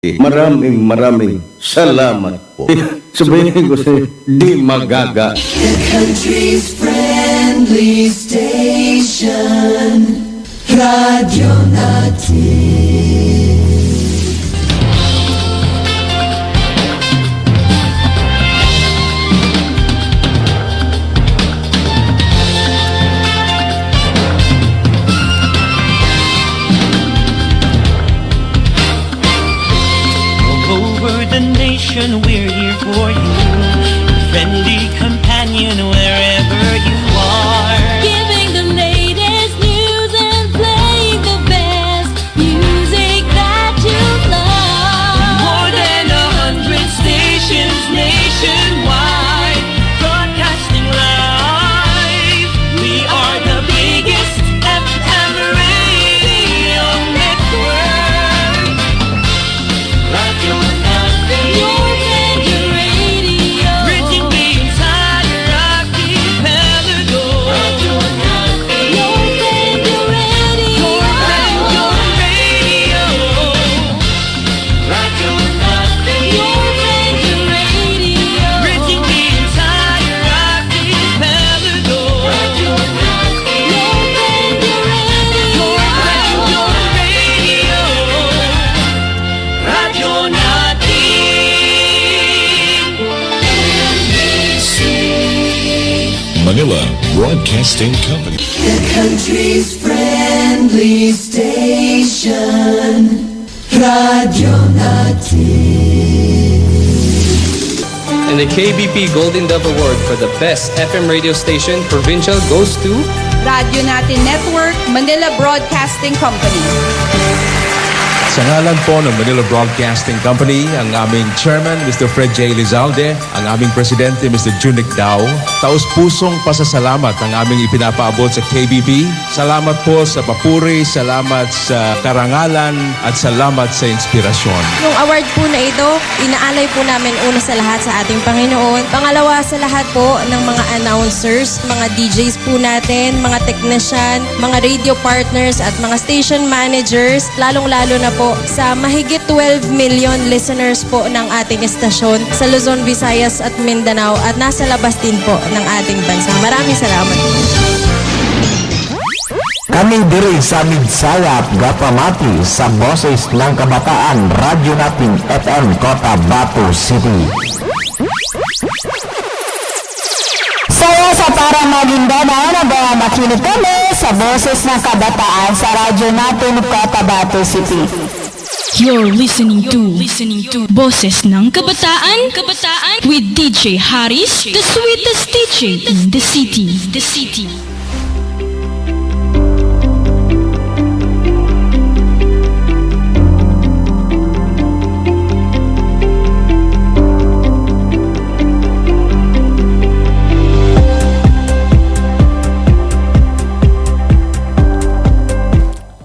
Maraming salamat po. Sabihin ko sa di magaga. The country's friendly station, Radyo Natin. We're here for you, friendly companion wherever you are. Giving the latest news and playing the best music that you love. More than 100 stations nationwide, broadcasting live. We are the biggest FM radio network. Radio Manila Broadcasting Company. The country's friendly station, Radyo Natin. And the KBP Golden Dove Award for the Best FM Radio Station Provincial goes to Radyo Natin Network, Manila Broadcasting Company. Sa ngalan po ng Manila Broadcasting Company, ang aming Chairman, Mr. Fred J. Lizalde, ang aming Presidente, Mr. Junic Dao, taus-pusong pasasalamat ang aming ipinapaabot sa KBP. Salamat po sa papuri, salamat sa karangalan, at salamat sa inspirasyon. Yung award po na ito, inaalay po namin una sa lahat sa ating Panginoon. Pangalawa sa lahat po ng mga announcers, mga DJs po natin, mga technician, mga radio partners at mga station managers, lalong-lalo na po sa mahigit 12 million listeners po ng ating estasyon sa Luzon, Visayas at Mindanao at nasa labas din po ng ating bansa. Maraming salamat. Kami diri sa Midsayap, Gapamati sa Boses ng Kabataan, Radyo Natin FM, Cotabato City. Saya sa para Maguindanao na ba makinig kami sa Boses ng Kabataan sa Radyo Natin Cotabato City. You're listening to Boses ng Kabataan with DJ Haris, the sweetest DJ in the city.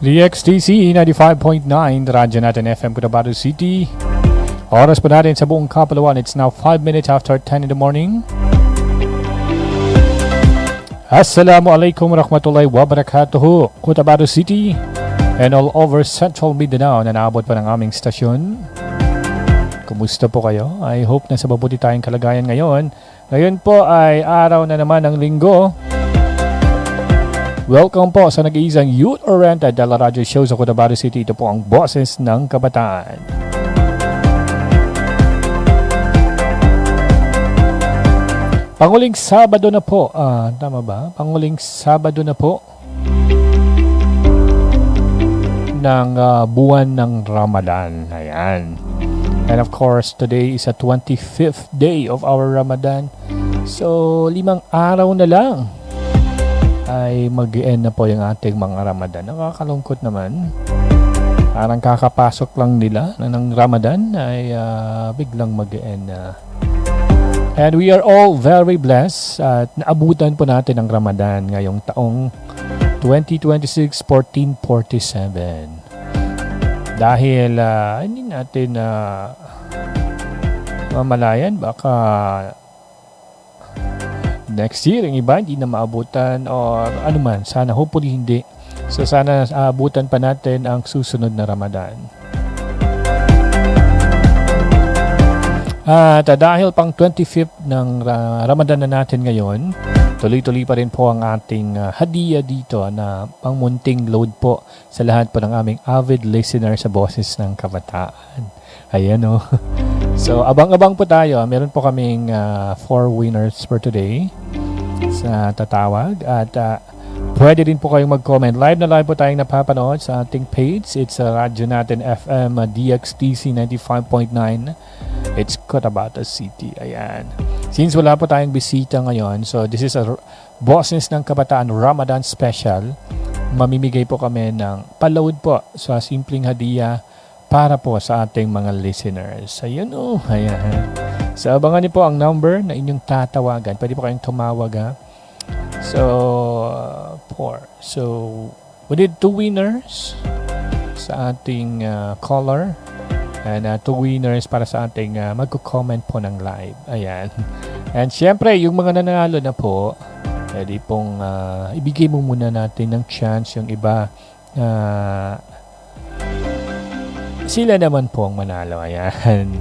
The XTC 95.9, Radyo Natin FM, Cotabato City. Oras po natin sa buong Kapalawan. It's now 5 minutes after 10 in the morning. Assalamualaikum warahmatullahi wabarakatuh, Cotabato City and all over Central Mindanao na naabot pa ng aming stasyon. Kumusta po kayo? I hope na sa mabuti tayong kalagayan ngayon. Ngayon po ay araw na naman ng linggo. Welcome po sa nag-iisang youth-oriented Dala Radio Show sa Cotabato City. Ito po ang Boses ng Kabataan. Panguling Sabado na po. Tama ba? Panguling Sabado na po ng buwan ng Ramadan. Ayan. And of course, today is a 25th day of our Ramadan. So, 5 araw na lang ay mag-end na po yung ating mga Ramadan. Nakakalungkot naman. Parang kakapasok lang nila ng Ramadan ay biglang mag-end na. And we are all very blessed at naabutan po natin ang Ramadan ngayong taong 2026-1447. Dahil hindi natin mamalayan, baka next year, yung iba hindi na maabutan or ano man. Sana, hopefully hindi. So sana aabutan pa natin ang susunod na Ramadan. At dahil pang 25th ng Ramadan na natin ngayon, tuloy-tuloy pa rin po ang ating hadiah dito na pangmunting load po sa lahat po ng aming avid listener sa Boses ng Kabataan. Ayan o. So, abang-abang po tayo. Meron po kaming 4 winners for today sa tatawag. At pwede din po kayong mag-comment. Live na live po tayong napapanood sa ating page. It's Radyo Natin FM DXTC 95.9. It's Cotabato City. Ayan. Since wala po tayong bisita ngayon, so this is a Boses ng Kabataan Ramadan Special. Mamimigay po kami ng paload po sa simpleng hadiah para po sa ating mga listeners. Ayun o. Ayan. So abangan niyo po ang number na inyong tatawagan. Pwede po kayong tumawag ha. So, 4. So, we did 2 winners sa ating caller. And 2 winners para sa ating magko-comment po ng live. Ayan. And syempre, yung mga nanalo na po, pwede pong ibigay mo muna natin ng chance yung iba. Sila naman po ang manalo. Ayan.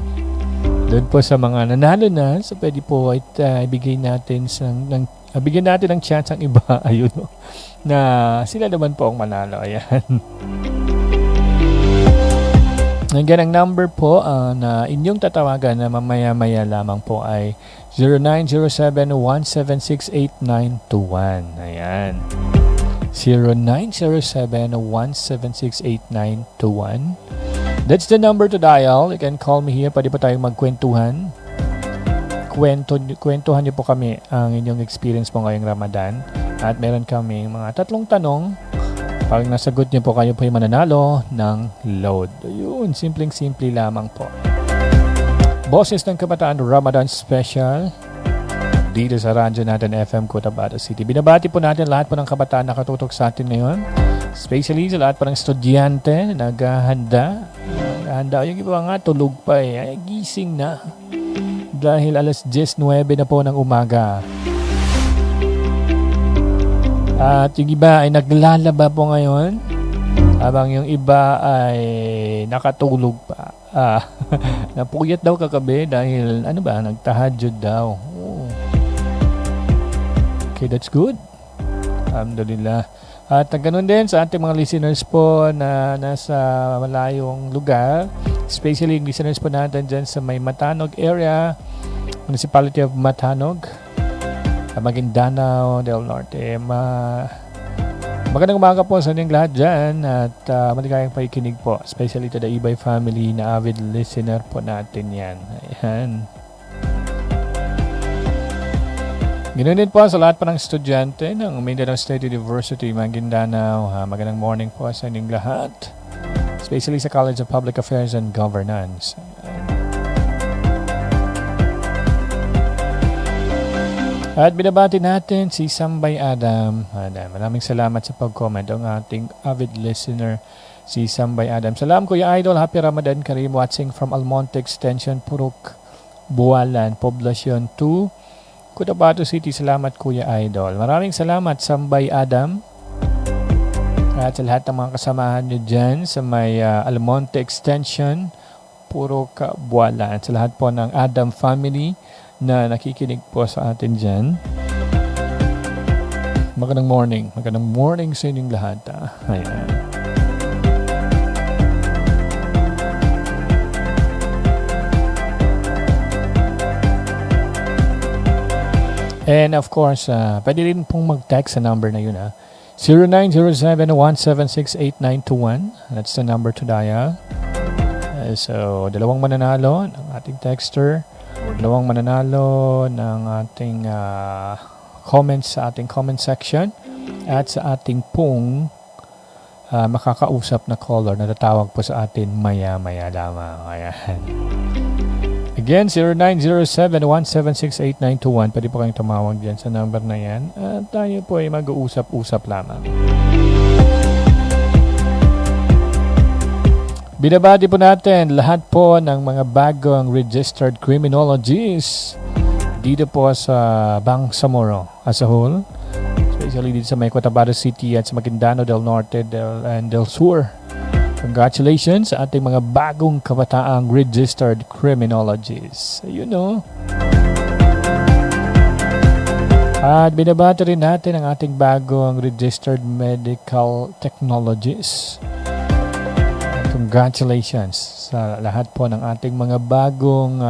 Doon po sa mga nanalo na, so pwede po ibigay natin bigyan natin ng chance ang iba. Ayun. Na sila naman po ang manalo. Ayan. Hanggang ang number po na inyong tatawagan na mamaya-maya lamang po ay 0907-176-8921. Ayan. 0907-176-8921. That's the number to dial. You can call me here. Pwede po tayong magkwentuhan. Kwentuhan niyo po kami ang inyong experience po ngayong Ramadan. At meron kami mga 3 tanong. Pag nasagot niyo po, kayo po yung mananalo ng load. Ayun, simpleng-simple lamang po. Boses ng Kabataan Ramadan Special dito sa Radyo Natin FM Cotabato City. Binabati po natin lahat po ng kabataan na katutok sa atin ngayon. Especially sa lahat po ng estudyante na naghahanda. Yung iba nga tulog pa Ay, gising na. Dahil alas 10:09 na po ng umaga. At yung iba ay naglalaba po ngayon habang yung iba ay nakatulog pa. Napuyat daw kagabi dahil nagtahadyod daw. Oh. Okay, that's good. Alhamdulillah. At ganoon din sa ating mga listeners po na nasa malayong lugar, especially yung listeners po natin dyan sa may Matanog area, Municipality of Matanog, Maguindanao del Norte. Magandang umaga po sa inyong lahat dyan at maligayang pakikinig po, especially to the Ibay family na avid listener po natin yan. Ayan. Ganoon din po sa lahat pa ng estudyante ng Mindanao State University, Maguindanao. Magandang morning po sa inyong lahat, especially sa College of Public Affairs and Governance. At binabati natin si Sambay Adam. Maraming salamat sa pag-comment ang ating avid listener, si Sambay Adam. Salam Kuya Idol, Happy Ramadan Karim, watching from Almonte Extension, Purok, Bualan, Poblacion 2, Cotabato City. Salamat Kuya Idol. Maraming salamat Sambay Adam. At sa lahat ng mga kasamahan nyo dyan sa may Almonte Extension, Purok, Bualan. Sa lahat po ng Adam family na nakikinig po sa atin dyan. Magandang morning. Magandang morning sa inyong lahat. Ayan. And of course, pwede rin pong mag-text sa number na yun. 0907-176-8921. That's the number to dial. So, 2 mananalo ng ating texter. 2 mananalo ng ating comments sa ating comment section at sa ating pong makakausap na caller na tatawag po sa atin maya-maya lamang. Ayan. Again, 0907-176-8921. Pwede po kayong tumawag dyan sa number na yan at tayo po ay mag-uusap-usap lamang. Binabati po natin lahat po ng mga bagong registered criminologists dito po sa Bangsamoro as a whole. Especially dito sa may Cotabato City at sa Maguindanao del Norte and del Sur. Congratulations sa ating mga bagong kabataang registered criminologists. Ayun o. At binabati rin natin ang ating bagong registered medical technologists. Congratulations sa lahat po ng ating mga bagong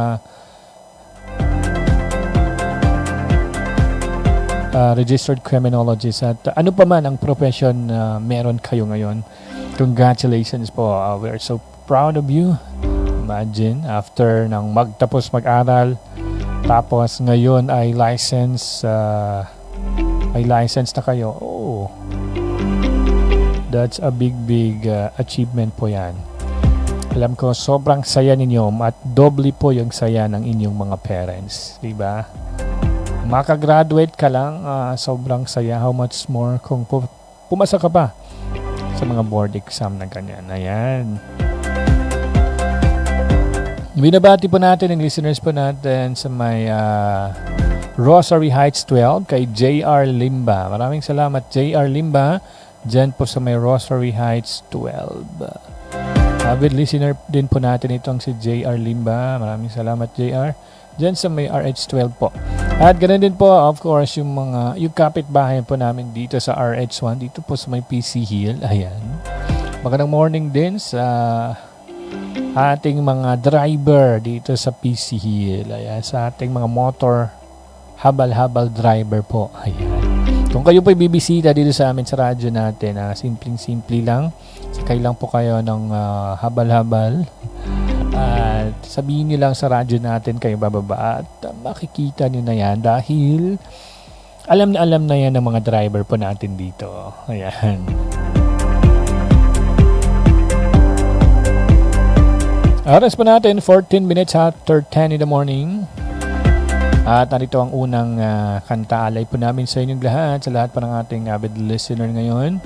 registered criminologists. At ano pa man ang profession na meron kayo ngayon, congratulations po. We're so proud of you. Imagine, after nang magtapos mag-aral, tapos ngayon ay license na kayo. Oh, that's a big achievement po yan. Alam ko, sobrang saya ninyo at doble po yung saya ng inyong mga parents. Diba? Makagraduate ka lang, sobrang saya. How much more kung pumasa ka pa sa mga board exam na ganyan. Ayan. Binabati po natin ang listeners po natin sa may Rosary Heights 12 kay JR Limba. Maraming salamat JR Limba dyan po sa may Rosary Heights 12. Avid listener din po natin itong si JR Limba. Maraming salamat JR dyan sa may RH12 po. At ganun din po, of course, yung kapitbahay po namin dito sa RH1, dito po sa may PC Hill. Ayan. Magandang morning din sa ating mga driver dito sa PC Hill. Ayan, sa ating mga motor habal-habal driver po. Ayan. Kung kayo po bibisita dito sa amin sa radyo natin, simpleng-simple lang. Sakay lang po kayo ng habal-habal. At sabihin niyo lang sa radyo natin kayo bababa at makikita niyo na yan dahil alam na yan ng mga driver po natin dito. Ayan. Oras po natin 14 minutes after 10 in the morning. At narito ang unang kanta alay po namin sa inyong lahat, sa lahat po ng ating avid listener ngayon.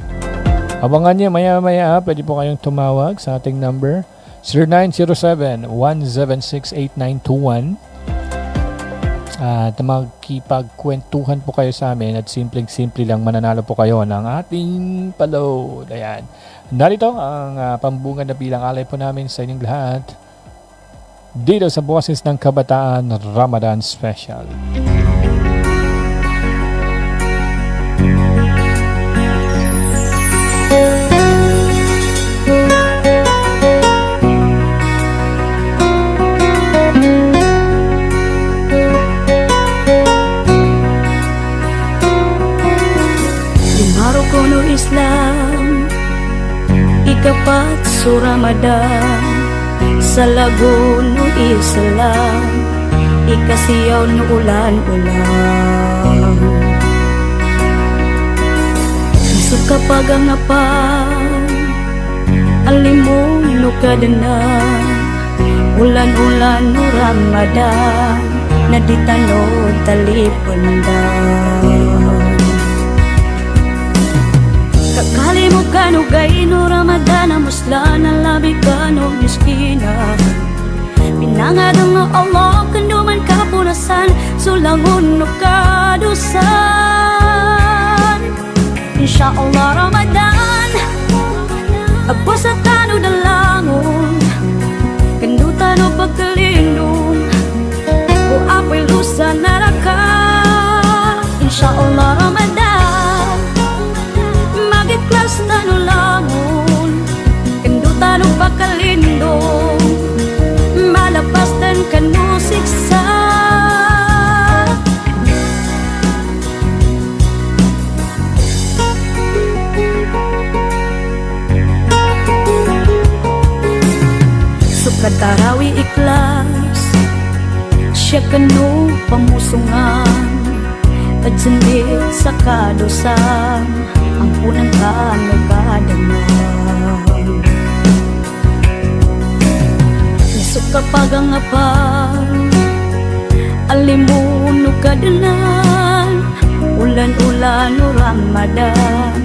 Abangan niyo maya-maya, pwede po kayong tumawag sa ating number 0907-176-8921 at magkipagkwentuhan po kayo sa amin at simpleng-simple lang mananalo po kayo ng ating paload. Ayan. Narito ang pambungan na bilang alay po namin sa inyong lahat dito sa Boses ng Kabataan Ramadan Special. Islam ikapat su Ramadan sa Laguno Islam ikasiyaw no ulan-ulan suka pagangapan alimong no kadanan ulan-ulan no Ramadan na ditanod talipandan kakali mo kanugay no Ramadan ang muslan ang labi ka no miskina pinangadang no Allah kanduman kapunasan sulangon no kadusan Insyaallah Ramadan agpo sa tano dalangon kandutan o pagkalindong o apoy lusa naraka Insyaallah Ramadan magiklas tano langon kandutan o pagkalindong malapas dan kanu siksa Katarawi ikhlas siya kanu pamusungan at sundit sa kadosan ang punang kanagadaman nisuka pagangapan alimuno kadanan ulan-ulan o Ramadan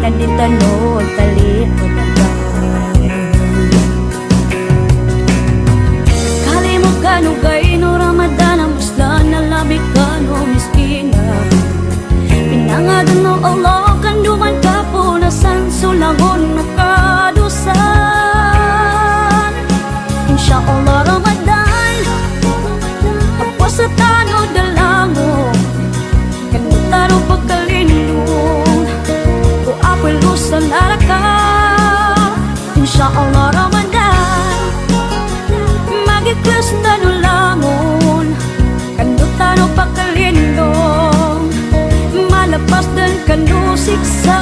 naditanod talit kanugay no Ramadan ang muslan na labi ka no miskina pinangadan no Allah kanduman kapunasan sulangon na kadusan Magiklasta no lamon Kandutan o pakalindong Malapas dan kanusiksa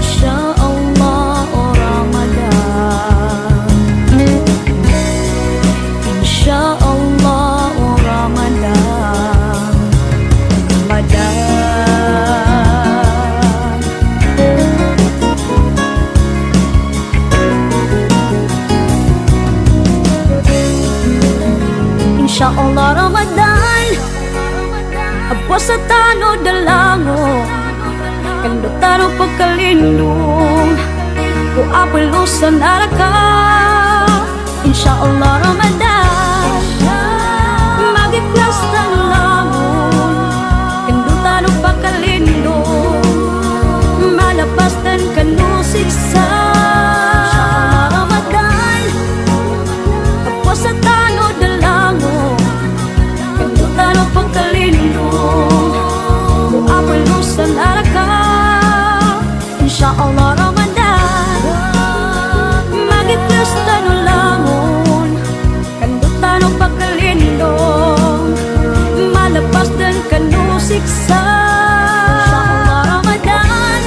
Insyaallah o Ramadan Insyaallah o Ramadan Insyaallah Ramadan Apo sa tano dalango Kandutan o pagkalindong Ku apelo sa naraka Insyaallah Ramadan Magiklasta no lamon Kandutan o pagkalindong Malapas dan kanusiksa Insyaallah Ramadan Apo sa tano dalango Kandutan o pagkalindong Ku apelo sa naraka Insyaallah Ramadan Magiklasta no lamon Kandutan o pagkalindong Malapas dan kanusiksa Insyaallah Ramadan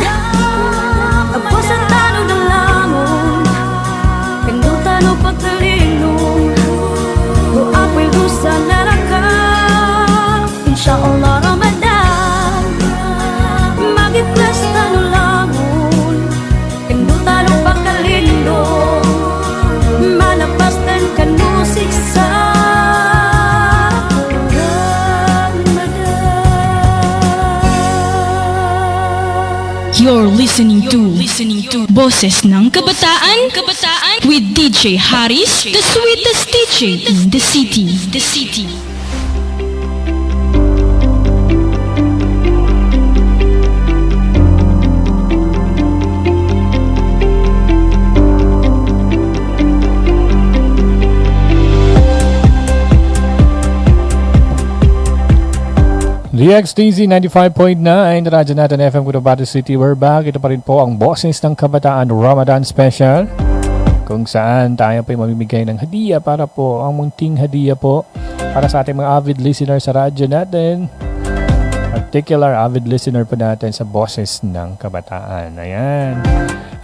Apo sa tano dalangon Kandutan o pagkalindong Ku apelo sa naraka Insyaallah Ramadan Magiklasta no lamon Kandutan o pagkalindong Malapas dan kanusiksa You're listening to Boses ng Kabataan with DJ Haris, the sweetest DJ in the city. DXTZ 95.9 Radyo natin FM Cotabato City. We're back. Ito pa rin po ang Boses ng Kabataan Ramadan Special, kung saan tayo po mamimigay ng hadiah para po, ang munting hadiah po para sa ating mga avid listeners sa radyo natin, particular avid listener po natin sa Boses ng Kabataan. Ayan.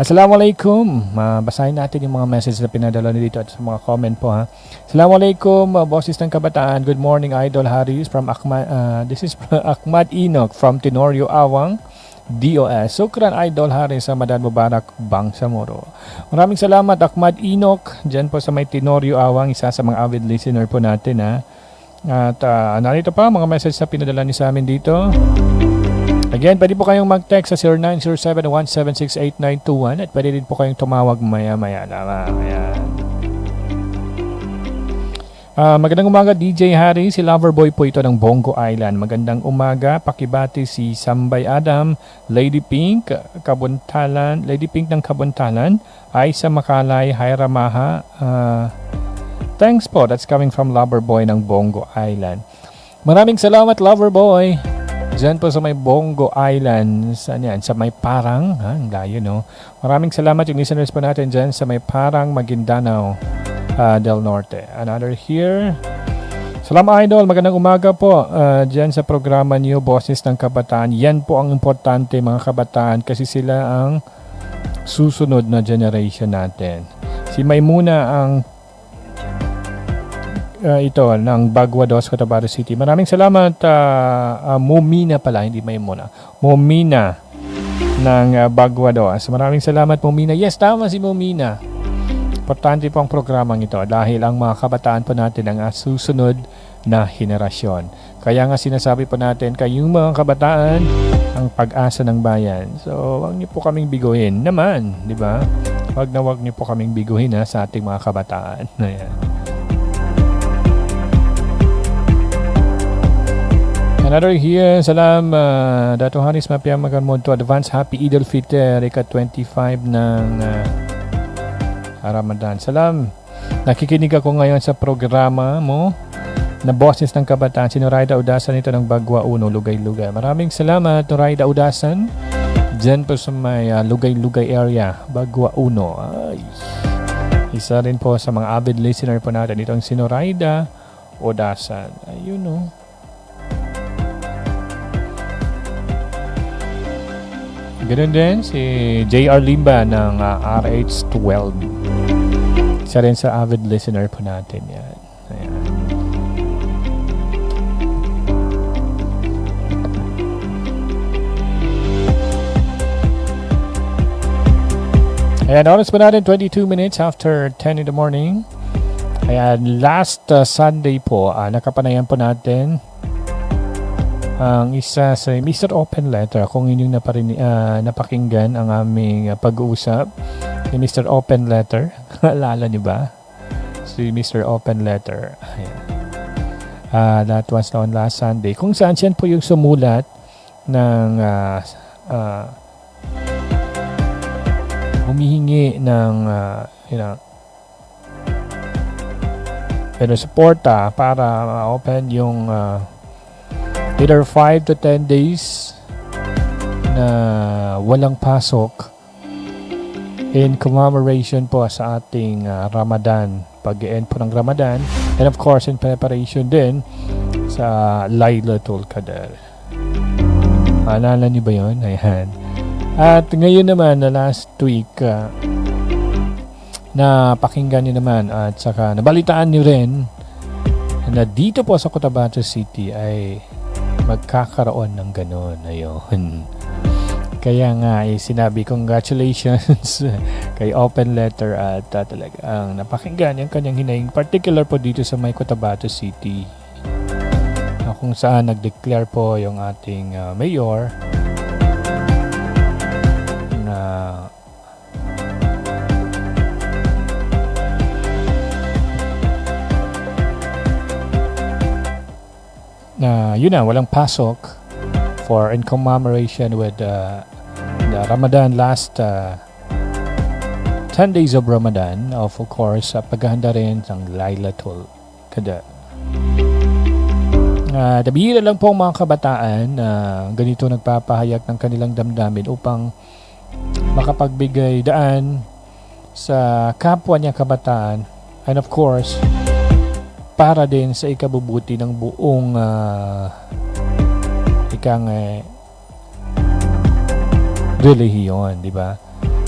Assalamualaikum. Basahin natin yung mga message na pinadala dito at sa mga comment po, ha. Assalamualaikum, Boses ng Kabataan. Good morning, Idol Haris from Ahmad. This is Ahmad Enoch from Tenorio Awang, DOS. Sukran, Idol Haris sa Ramadan Mubarak, Bangsamoro. Maraming salamat, Ahmad Enoch, dyan po sa may Tenorio Awang, isa sa mga avid listener po natin, ha. At narito pa mga message na pinadala niyo sa amin dito. Again, pwede po kayong mag-text sa 0907-176-8921 at pwede din po kayong tumawag maya-maya lamang. Ayan. Magandang umaga, DJ Harry. Si Loverboy po ito ng Bongo Island. Magandang umaga. Pakibati si Sambay Adam, Lady Pink, Kabuntalan, Lady Pink ng Kabuntalan, Aisa Makalay, Haira Maha. Thanks po. That's coming from Loverboy ng Bongo Island. Maraming salamat, Loverboy. Diyan po sa may Bongo Island, saan yan? Sa may Parang, ang layo, no? Maraming salamat yung listeners po natin dyan sa may Parang, Maguindanao del Norte. Another here. Salamat, Idol. Magandang umaga po dyan sa programa niyo, Boses ng Kabataan. Yan po ang importante, mga kabataan, kasi sila ang susunod na generation natin. Si Maymuna ang ito ng Bagwados, Cotabato City. Maraming salamat, Momina pala, hindi Maymuna. Momina ng Bagwados. Maraming salamat, Momina. Yes, tama si Momina. Importante po ang programang ito dahil ang mga kabataan po natin ang susunod na henerasyon. Kaya nga sinasabi po natin, kayong mga kabataan ang pag-asa ng bayan. So, huwag niyo po kaming biguhin naman, di ba? Huwag niyo po kaming biguhin sa ating mga kabataan. Ayan. Another here, salam, Dato Haris Mapiang Magamod to advance happy Eid al-Fitr, ika 25 ng Ramadan. Salam, nakikinig ako ngayon sa programa mo na Boses ng Kabataan. Si Noraida Udasan ito ng Bagwa Uno, Lugay-Lugay. Maraming salamat, Noraida Udasan. Diyan po sa may Lugay-Lugay area, Bagwa Uno. Ay. Isa rin po sa mga avid listener po natin itong si Noraida Odasan. Ayun o. Ganun din si JR Limba ng RH12. Isa rin sa avid listener po natin yan. Ayan. Ayan, oras po natin 22 minutes after 10 in the morning. Ayan, last Sunday po, nakapanayan po natin ang isa sa Mr. Open Letter. Kung inyong napakinggan ang aming pag-uusap ni Mr. Open Letter. Alala niyo ba? Si Mr. Open Letter. Ayan. That was on last Sunday. Kung saan siya po yung sumulat ng humihingi ng suporta para ma-open yung either 5 to 10 days na walang pasok in commemoration po sa ating Ramadan, pag-end po ng Ramadan, and of course in preparation din sa Laylatul Qadr. Alala niyo ba yun? Ayan. At ngayon naman, na last week, na pakinggan niyo naman at saka nabalitaan niyo rin na dito po sa Cotabato City ay magkakaroon ng ganun. Ayun. Kaya nga, sinabi congratulations kay Open Letter at talagang napakinggan yung kanyang hinaing, particular po dito sa may Cotabato City, kung saan nag-declare po yung ating mayor na yun na, walang pasok for in commemoration with the Ramadan last 10 days of Ramadan, of course paghahanda rin ng Laylatul Qadr. Bihira lang po ang mga kabataan na ganito nagpapahayag ng kanilang damdamin upang makapagbigay daan sa kapwa niya kabataan, and of course para din sa ikabubuti ng buong relihiyon, di ba?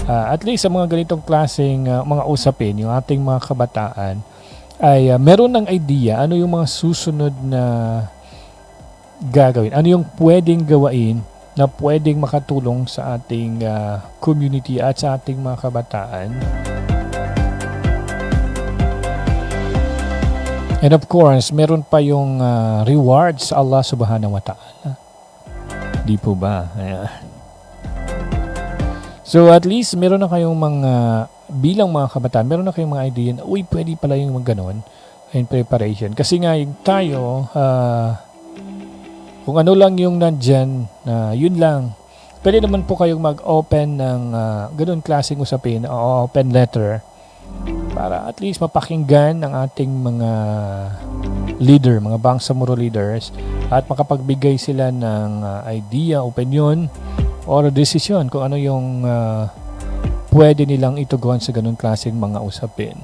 At least sa mga ganitong klaseng mga usapin, yung ating mga kabataan ay meron ng idea ano yung mga susunod na gagawin, ano yung pwedeng gawain na pwedeng makatulong sa ating community at sa ating mga kabataan. And of course, meron pa yung rewards sa Allah subhanahu wa ta'ala. Di po ba? Ayan. So at least meron na kayong mga, bilang mga kabataan, meron na kayong mga idea na, uy, pwede pala yung mga ganon in preparation. Kasi nga yung tayo, kung ano lang yung nandyan, yun lang. Pwede naman po kayong mag-open ng ganon klaseng usapin, open letter, para at least mapakinggan ng ating mga leader, mga Bangsamoro leaders, at makapagbigay sila ng idea, opinion, or decision kung ano yung pwede nilang itugon sa ganun klaseng mga usapin.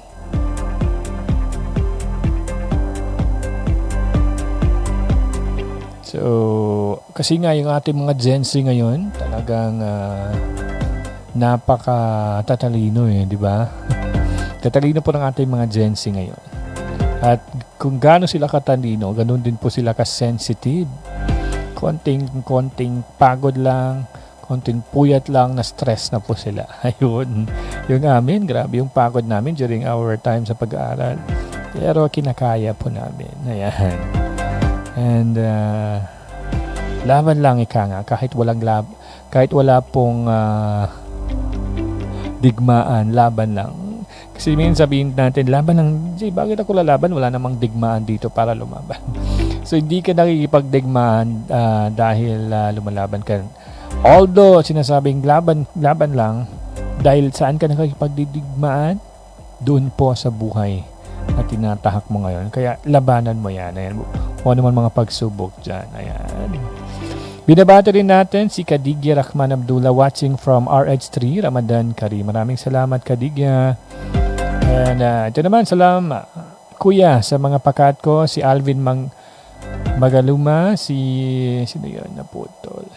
So, kasi nga yung ating mga Gen Z ngayon, talagang napaka-tatalino di ba? Tatalino po ng ating mga Gen Z ngayon. At kung gaano sila katalino, ganun din po sila ka-sensitive. Konting pagod lang, konting puyat lang, na stress na po sila. Ayun. Yung amin, grabe yung pagod namin during our time sa pag-aaral. Pero kinakaya po namin. Ayan. And laban lang nga, kahit wala pong digmaan, laban lang. Kasi minsan sabihin natin, laban lang, bakit ako lalaban? Wala namang digmaan dito para lumaban. So, hindi ka nakikipagdigmaan dahil lumalaban ka. Although, sinasabing laban lang, dahil saan ka nakikipagdigmaan? Doon po sa buhay na tinatahak mo ngayon. Kaya, labanan mo yan. Ayan. O naman mga pagsubok dyan. Ayan. Binabati rin natin si Kadigya Rahman Abdullah watching from RH3, Ramadan Karim. Maraming salamat, Kadigya. And ito naman, salam kuya sa mga pakat ko, si Alvin Magaluma, sino yun naputol?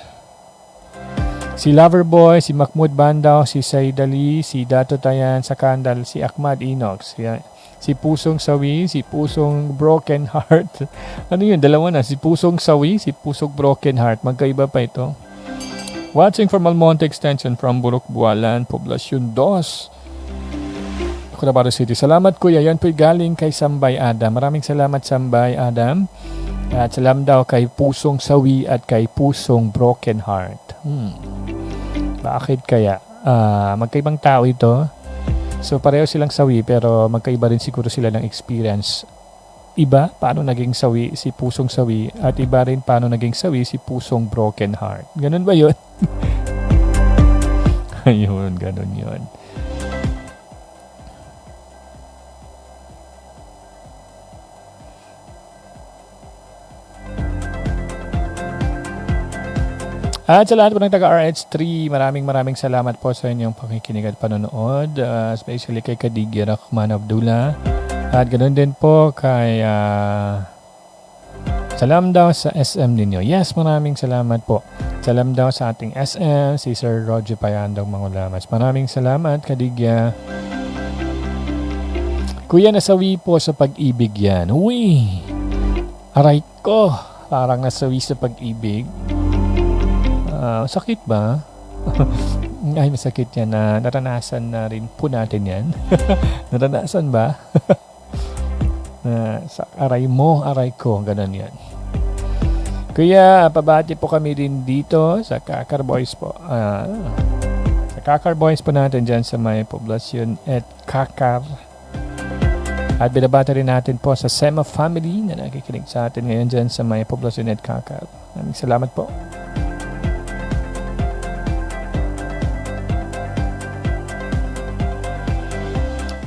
Si Loverboy, si Mahmoud Bandaw, si Said Ali, si Dato Tayan sa Kandal, si Ahmad Inox, si Pusong Sawi, si Pusong Broken Heart. Ano yun? Dalawa na. Si Pusong Sawi, si Pusong Broken Heart. Magkaiba pa ito. Watching from Almonte Extension from Burok Bualan, Poblacion 2, Cotabato City. Salamat kuya. Yan po'y galing kay Sambay Adam. Maraming salamat Sambay Adam. At salam daw kay Pusong Sawi at kay Pusong Broken Heart. Bakit kaya? Magkaibang tao ito. So pareho silang sawi pero magkaiba rin siguro sila ng experience. Iba paano naging sawi si Pusong Sawi at iba rin paano naging sawi si Pusong Broken Heart. Ganun ba yun? Ayun, ganun yun. At sa lahat po ng taga-RH3, maraming salamat po sa inyong pakikinig at panonood. Especially kay Kadigya Rahman Abdullah. At ganoon din po kay salam daw sa SM ninyo. Yes, maraming salamat po. Salam daw sa ating SM, si Sir Roger Payandong Mangulamas. Maraming salamat, Kadigya. Kuya, nasawi po sa pag-ibig yan. Uy! Aray ko! Parang nasawi sa pag-ibig. Sakit ba? Ay, masakit yan. Naranasan na rin po natin yan. Naranasan ba? Sa aray mo, aray ko. Ganun yan. Kaya, pabati po kami din dito sa Kakar Boys po. Sa Kakar Boys po natin dyan sa may Poblacion at Kakar. At binabati rin natin po sa Sema family na nakikinig sa atin ngayon dyan sa may Poblacion at Kakar. Maraming salamat po.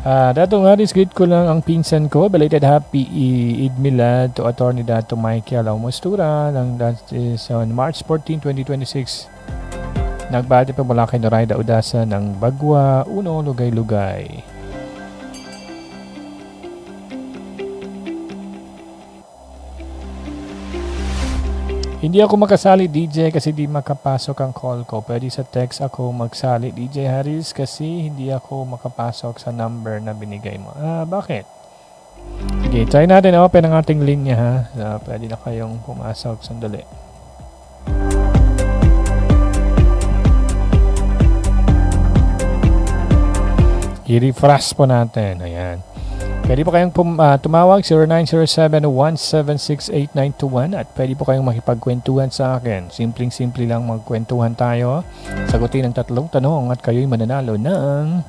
Dato nga rin, greet ko lang ang pinsan ko. Belated happy Eid Milad to Attorney Dato Michael Aumustura. That is on March 14, 2026. Nagbati pa mula kay Noraida Udasa ng Bagwa, Uno, Lugay-Lugay. Hindi ako makasali DJ kasi di makapasok ang call ko. Pwede sa text ako magsali DJ Harris kasi hindi ako makapasok sa number na binigay mo. Bakit? Sige, try natin open ang ating linya ha. Pwede na kayong pumasok. Sandali. I-refresh po natin. Ayan. Pwede po kayong tumawag 0907-176-8921 at pwede po kayong makipagkwentuhan sa akin. Simpleng-simple lang magkwentuhan tayo. Sagutin ang 3 tanong at kayo'y mananalo ng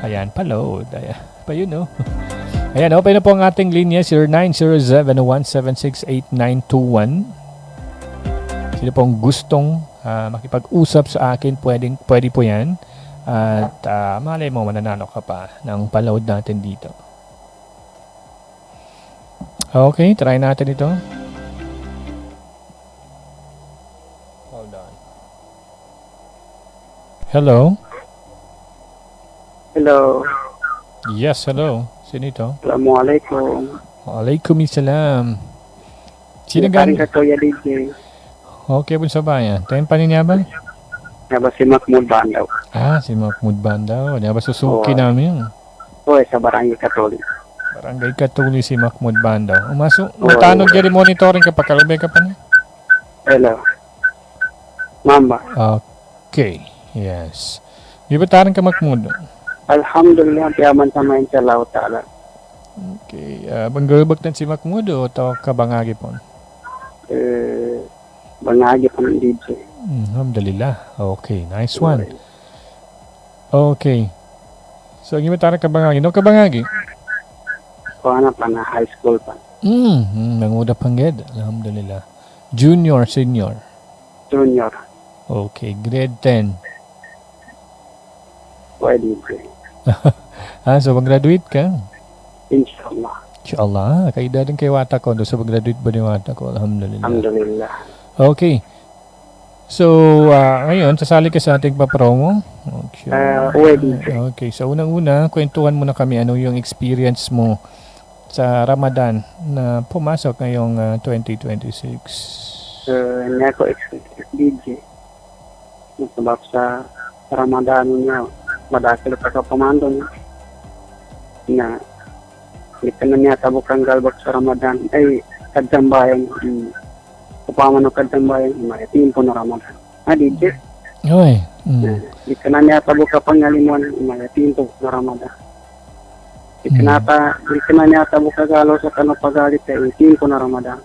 ayan, pa-load. Ayan, pa yun, no? Ayan, open na po ang ating linya 0907-176-8921. Sino pong gustong makipag-usap sa akin, pwede po yan. At malay mo, mananalo ka pa ng pa-load natin dito. Okay, try natin ito. Hold on. Hello? Hello. Yes, hello. Sino ito? Assalamualaikum. Waalaikumsalam. Sino galing ka Kuya DJ? Okay, po sa bayan. Tayo pa niya ba? Nga ba si Mahmoud Bandaw? Si Mahmoud Bandaw. Nga ba susuki namin? Oy, sa Barangay Katolik. Barangay Katolik si Mahmoud Bandaw. Matanog yari monitoring kapag kalubay ka pa na? Hello. Mama. Okay. Yes. Di ba tarang ka Mahmoud? Alhamdulillah, piyaman sa main sa Allah Ta'ala. Okay. Banggabag na si Mahmoud o ito kabangagi po? Bangagi po ng DJ. Alhamdulillah. Okay. Nice one. Okay. So, ang iba tarang kabangagi. No kabangagi? Kuha pa na high school pa. Nanguda pangged. Alhamdulillah. Junior, senior? Junior. Okay. Grade 10. Pwede. So mag-graduate ka? Inshallah. Inshallah. Kaida din kay Wata ko. So mag-graduate ba ni Wata ko? Alhamdulillah. Alhamdulillah. Okay. So, ngayon, sasali ka sa ating papromo? Okay. Okay, so unang-una, kwentuhan mo na kami ano yung experience mo sa Ramadan na pumasok ngayong 2026. Hindi ako experience DJ. Sebab sa Ramadan niya, madakil pa ka pamando niya. Na, hindi ka na niya tabukang galbak sa Ramadan. Ay, kadambayan. Upaman ng kadambayan, may timpo na Ramadan. DJ. Oy. Di ka na niya tabuk ka pangalimuan, may timpo na Ramadan. Di ka na niya tabuk ka galo sa kanong pagalit, ay timpo na Ramadan.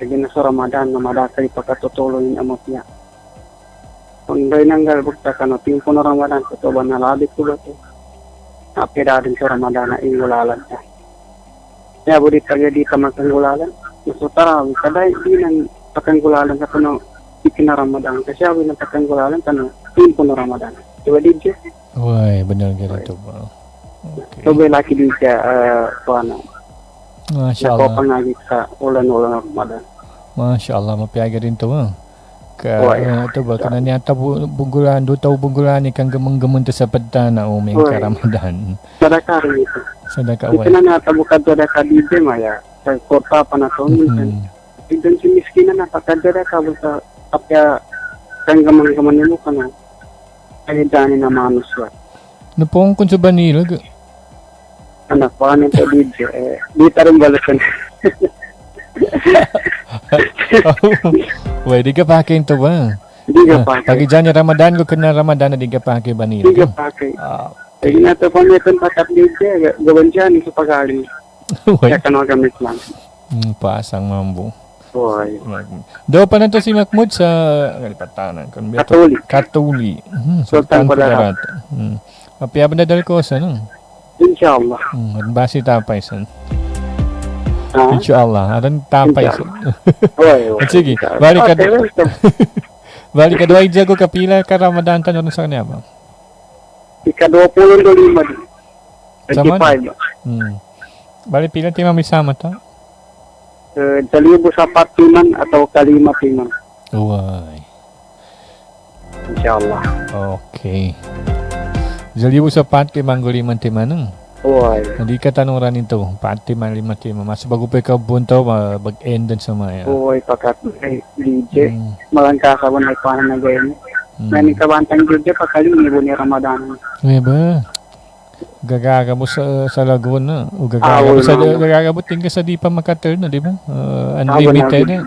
Sige na sa Ramadan, na madakil pa katutuloy yung amot niya. Kung doon ang galbak sa kanong timpo na Ramadan, kutuban na labit ko ba ito? Napira din sa Ramadan na ingulalan siya. Kaya budit kaya di ka magkangulalan. So tarawih, kaday di nang pakanggulalan sa kuno ikin na Ramadan. Kasi awi ng pakanggulalan kano timpo na Ramadan. Diba DJ? Uy, benar ganito ba? Okay. So laki di siya kuana. Masya Allah. Nakopangagit sa ulan-ulan ng Ramadan. Masya Allah, mapiaga rin to ah. Ito ba, kana niya bunggulan, dutaw bunggulan ikang gamang-gamang sa padtana o may Ramadan. Sadaka rin ito. Sadaka ito na natabukad sadaka DJ maya. Sa kota pa na ito. Ito si miskin na napakadara ka sa kapya kang gamang-gamang nilo ka na. Ay dani na manuswa. Napong kung sa Banila. Anak, paano ito DJ? Di tarong balasan. Uy, di ka pakin to ba? Di ka pakin. Pag dyan yung Ramadan ko na Ramadan na di ka pakin Banila. Di ka pakin. Sige na ito pa meron pakat DJ. Gawan dyan sa pag-aling. Kaya ka nagamit lang. Pasang mambo. Uy. Daw pa na to si Mahmoud sa Kalipatanan. Katuli. Sultan Kudarat. Mapiyaban na dal ko sa no? Inshallah. Basi tapay san. Inshallah. Aran tapay san. Sige. Balik ka doon ay jago kapila ka Ramadan tanong sa kanya ba? Ika-25 din. 25. Balik pila tayo mamisama to? Dalibo sa patiman atau kalimatiman. Uy. Inshallah. Okay. Dalibo sa patiman guliman-timan. Uy. Hindi ka tanungan nito. Patiman, lima-tima. Mas bago pa ikaw buntaw, mag-endan sa maya. Uy, pakat DJ. Malangka ka ba na ipanan na gayon? Nani kabantang DJ pakalinibo ni Ramadan. Uy ba? Gagagabo sa Laguna o gagagabo tingka sa di pa makaturn na, di ba? Unlimited na.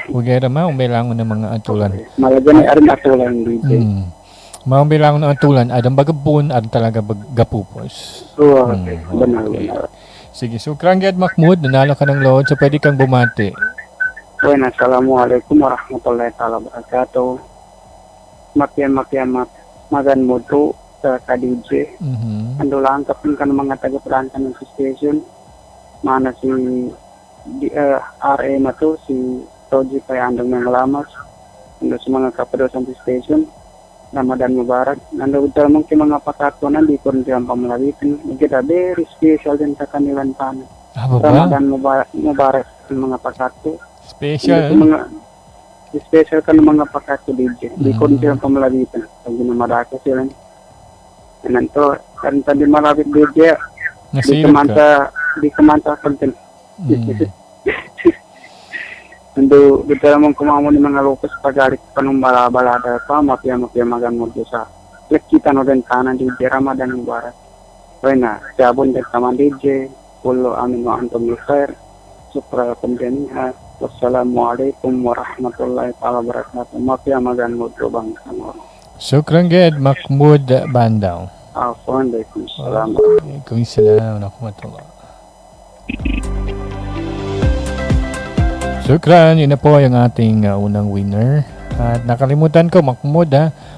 Huwag ma, umilangon ng mga atulan. Malagyan ay arin atulan, DJ. Mga umilangon ng atulan, adang bagabun, adang talaga bagapupos. Okay. Sige, so Krangyad Mahmoud, nanalo ka ng load, so pwede kang bumati. Bueno, assalamualaikum warahmatullahi wabarakatuh. Makiamat, magan mo to sa ka-DJ. Andulaan ka pin ka ng mga taga-planta ng station. Mana si RA na to, si Toji Payandong ng Lamas. Ando sa mga kapadosan sa station. Ramadan Mubarak. Ando ito mong mga pakatuanan, di ko rin siyang pamalawitin. Kita very special din sa kanilang paano. Ramadan Mubarak ng mga pakatu. Special? Special ka ng mga pakatu, DJ. Di ko rin siyang pamalawitin. Pag ginamaraka sila. Nanto, kan tadi malapit DJ, di kemanta konten. Nanto, dito naman kumamo ni mga lopes pagalit pa nung bala-balada pa, mafia magan mo sa kita no din kanan DJ Ramadan Mubarak. Bueno, sabon din taman DJ, pulo amin mo antom lufer, supra kumdeniha, wassalamualaikum warahmatullahi wabarakatuh, mafia magan mo bang sanor. Syukran Ged Mahmoud Bandaw. Waalaikumsalam. Waalaikumsalam warahmatullah. Syukran, yun na po yung ating unang winner. At nakalimutan ko, Mahmoud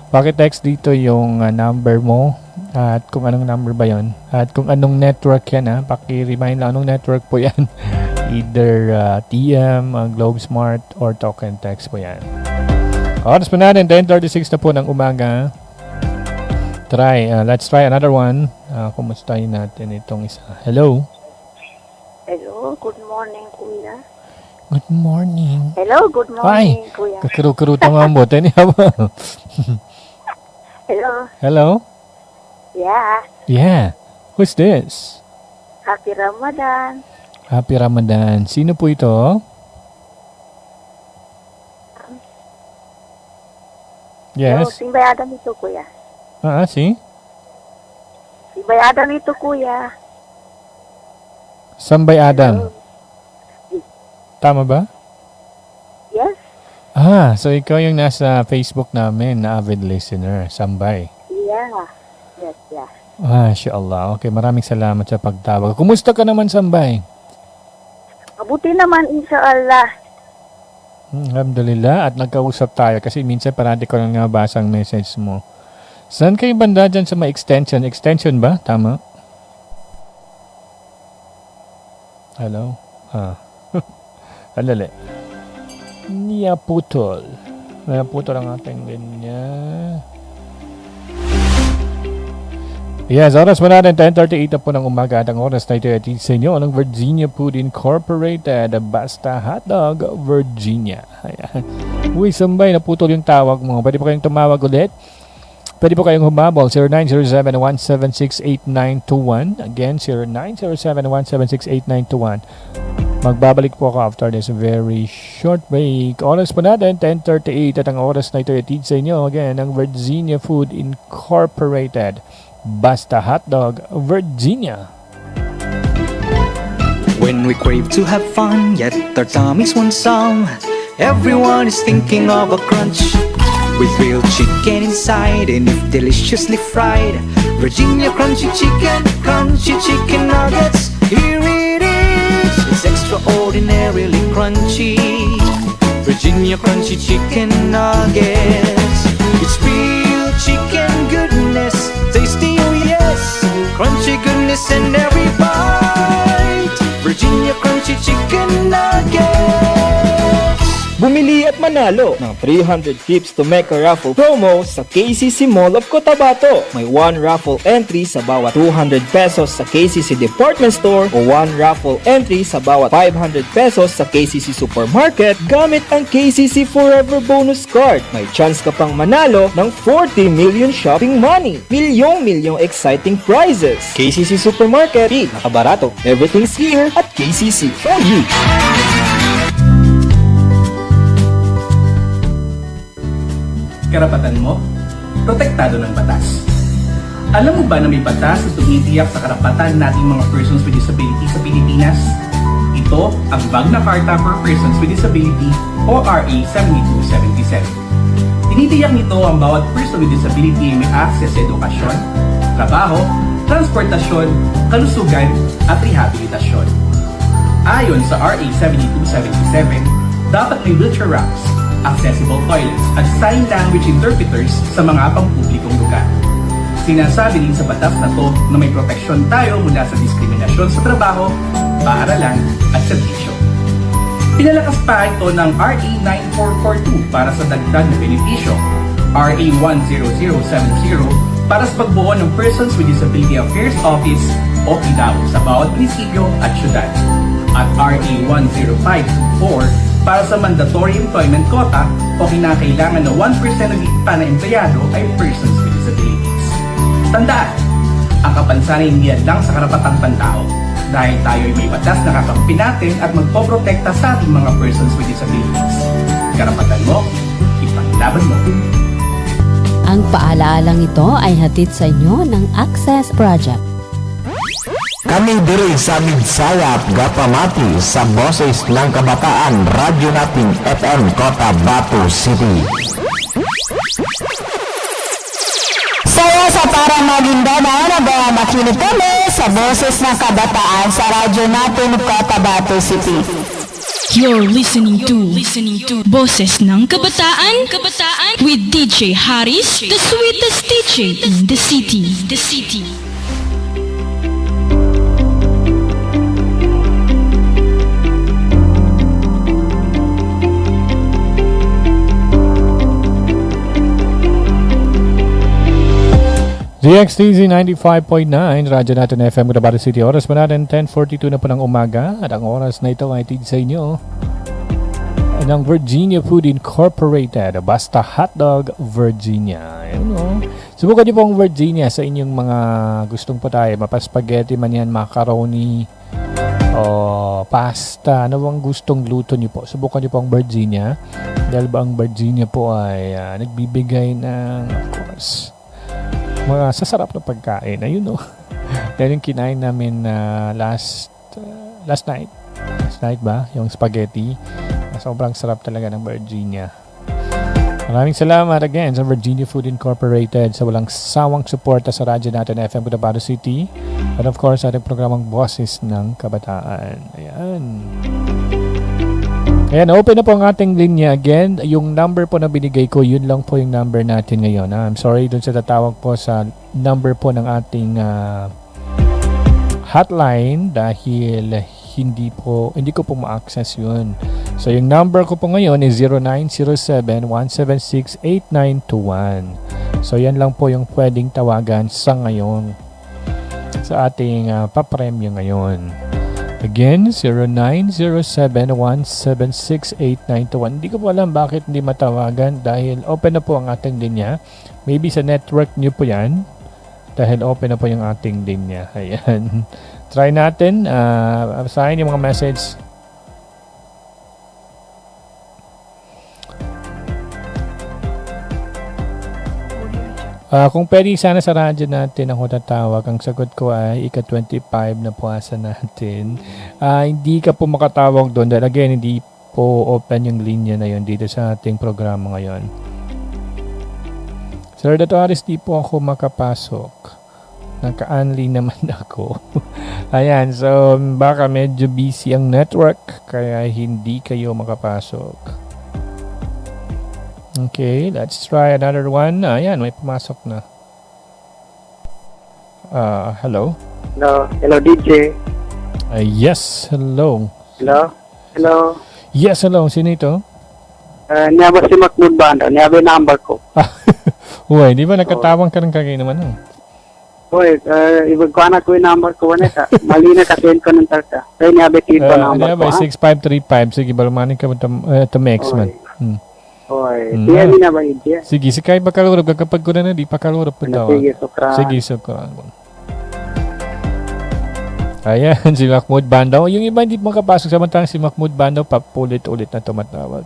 pakitext dito yung number mo at kung anong number ba yon at kung anong network yan paki-remind lang anong network po yan. Either TM, Globe Smart or Token Text po yan. Oras po natin, 10:36 na po ng umaga. Let's try another one. Kumustahin natin itong isa. Hello? Hello, good morning, Kuya. Good morning. Hello, good morning, Kuya. Kakiro-kiro nga mo. Niya ba? Hello. Hello? Yeah. Yeah. Who's this? Happy Ramadan. Happy Ramadan. Sino po ito? Yes. Si Bayadan ito, Kuya. Si? Si Bayadan ito, Kuya. Sambay Adam. Tama ba? Yes. So ikaw yung nasa Facebook namin na avid listener. Sambay. Yeah. Yes, yeah. Mashallah. Okay, maraming salamat sa pagtawag. Kumusta ka naman, Sambay? Mabuti naman, inshallah. Alhamdulillah. At nagkausap tayo kasi minsan parati ko lang nabasa ang message mo. Saan kayo banda dyan sa may extension? Extension ba? Tama? Hello? Alali. Naputol ang ating ganyan. Yes, oras mo natin 10:38 na po ng umaga at ang oras na ito ay sa inyo ng Virginia Food Incorporated, Basta Hotdog, Virginia. Ayan. Uy, Sambay, naputol yung tawag mo. Pwede po kayong tumawag ulit. Pwede po kayong humabol 0907-176-8921. Again, 0907-176-8921. Magbabalik po ako after this very short break. Oras po natin 10:38 at ang oras na ito ay sa inyo again ng Virginia Food Incorporated, Basta Hotdog, Virginia. When we crave to have fun, yet our tummies want some, everyone is thinking of a crunch. With grilled chicken inside and if deliciously fried, Virginia crunchy chicken nuggets. Here it is, it's extraordinarily crunchy. Virginia crunchy chicken nuggets. It's real chicken goodness, tasty, oh yes, crunchy goodness in every bite. Virginia crunchy chicken nuggets. Bumili at manalo ng 300 tips to make a raffle promo sa KCC Mall of Cotabato. May 1 raffle entry sa bawat 200 pesos sa KCC Department Store o 1 raffle entry sa bawat 500 pesos sa KCC Supermarket gamit ang KCC Forever Bonus Card. May chance ka pang manalo ng 40 million shopping money. Milyong exciting prizes. KCC Supermarket, nakabarato. Everything's here at KCC for you. Karapatan mo, protektado ng batas. Alam mo ba na may batas na tumitiyak sa karapatan nating mga persons with disability sa Pilipinas? Ito ang Magna Carta for Persons with Disability o RA 7277. Tinitiyak nito ang bawat person with disability ay may access sa edukasyon, trabaho, transportasyon, kalusugan at rehabilitasyon. Ayon sa RA 7277, dapat may wheelchair ramps, accessible toilets at sign language interpreters sa mga pampublikong lugar. Sinasabi din sa batas na to na may proteksyon tayo mula sa diskriminasyon sa trabaho, paaralan at serbisyo. Pinalakas pa ito ng RA 9442 para sa dagdag na benepisyo, RA 10070 para sa pagbuo ng Persons with Disability Affairs Office o PDAO sa bawat munisipyo at syudad, at RA 10524 para sa mandatory employment quota o kinakailangan na 1% ng ipa na empleyado ay persons with disabilities. Tandaan, ang kapansanan hindi lang sa karapatang pantao dahil tayo ay may batas na kakampi natin at magpoprotekta sa ating mga persons with disabilities. Karapatan mo, ipaglaban mo. Ang paalaalang ito ay hatid sa inyo ng Access Project. Kami diri sa Midsayap, Gapamati sa Boses ng Kabataan, Radyo Natin FM, Cotabato City. Saya sa para Maguindanao, makinig kami sa Boses ng Kabataan sa Radyo Natin Cotabato City. You're listening to Boses ng Kabataan with DJ Haris, the sweetest DJ in the city. DXTZ 95.9, Radyo Natin FM, Cotabato City. Oras pa natin 10:42 na po ng umaga at ang oras na ito ay tid sa inyo ng Virginia Food Incorporated. Basta Hotdog Virginia. Ayun, no? Subukan niyo pong Virginia sa inyong mga gustong patay. Mapaspaghetti man yan, macaroni, o pasta. Ano bang gustong luto niyo po? Subukan niyo pong Virginia. Dahil ba ang Virginia po ay nagbibigay ng, of course, mga sasarap na pagkain. Ayun, no? Dahil yung kinain namin last night. Last night ba? Yung spaghetti. Sobrang sarap talaga ng Virginia. Maraming salamat again sa Virginia Food Incorporated sa walang sawang suporta sa radyo natin FM Cotabato City. And of course, ating programang Boses ng Kabataan. Ayan. Ayan, open na po ang ating linya again. Yung number po na binigay ko, yun lang po yung number natin ngayon. I'm sorry dun sa tatawag po sa number po ng ating hotline dahil hindi ko po ma-access yun. So, yung number ko po ngayon is 0907-176-8921. So, yan lang po yung pwedeng tawagan sa ngayon sa ating papremyo ngayon. Again, 0907-176-8921. Hindi ko po alam bakit hindi matawagan dahil open na po ang ating linya. Maybe sa network nyo po yan dahil open na po yung ating linya. Ayan. Try natin. Basahin yung mga message. Kung pwede sana sa radyo natin ako tatawag, ang sagot ko ay ika-25 na puwasa natin. Hindi ka po makatawag doon dahil again, hindi po open yung linya na yun dito sa ating programa ngayon. Sir Datoris, di po ako makapasok. Naka-unli naman ako. Ayan, so baka medyo busy ang network kaya hindi kayo makapasok. Okay, let's try another one. Ayan, may pumasok na. Hello? Hello, DJ. Yes, hello. Hello? Yes, hello. Sino ito? Niya ba si Mahmoud Banda? Niya ba yung number ko? Uy, di ba nakatawang ka ng kagay naman? Uy, ibig ko na ko yung number ko. Mali na kasi ko ng tarta. Kaya niya ba yung number ko? 6535. Sige, balumanin ka mo to mix man. Uy, diya niya ba yun? Sige, si Kai pakalurap kapag ko na di pakalurap pa daw. Sige, sukra. Sige, sukra. Ayan, si Mahmoud Bandaw. Yung iba hindi makapasok. Samantalang si Mahmoud Bandaw, papulit-ulit na tumatawag.